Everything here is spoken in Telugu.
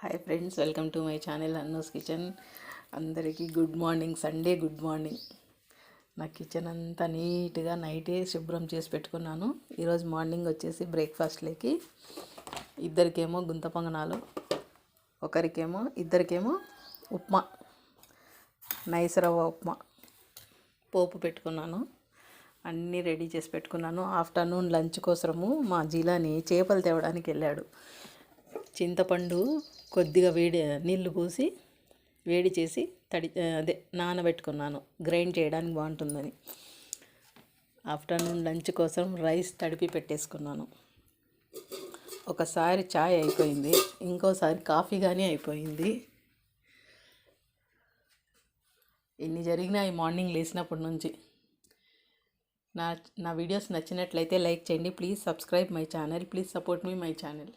Hi friends, welcome to my channel Annu's kitchen. అందరికీ good morning. Sunday good morning. నా కిచెన్ అంతా నీట్గా నైటే శుభ్రం చేసి పెట్టుకున్నాను. ఈరోజు మార్నింగ్ వచ్చేసి బ్రేక్ఫాస్ట్లోకి ఇద్దరికేమో గుంత పొంగనాలు, ఇద్దరికేమో ఉప్మా, నైస్ రవ్వ ఉప్మా పోపు పెట్టుకున్నాను. అన్నీ రెడీ చేసి పెట్టుకున్నాను. ఆఫ్టర్నూన్ లంచ్ కోసము మా జీలాని చేపలు తేవడానికి వెళ్ళాడు. చింతపండు కొద్దిగా నీళ్లు పోసి వేడి చేసి నానబెట్టుకున్నాను, గ్రైండ్ చేయడానికి బాగుంటుందని. ఆఫ్టర్నూన్ లంచ్ కోసం రైస్ తడిపి పెట్టేసుకున్నాను. ఒకసారి చాయ్ అయిపోయింది, ఇంకోసారి కాఫీ కానీ అయిపోయింది. ఇన్ని జరిగినాయి మార్నింగ్ లేచినప్పటి నుంచి. నా వీడియోస్ నచ్చినట్లయితే లైక్ చేయండి. Please subscribe my channel. Please support me my channel.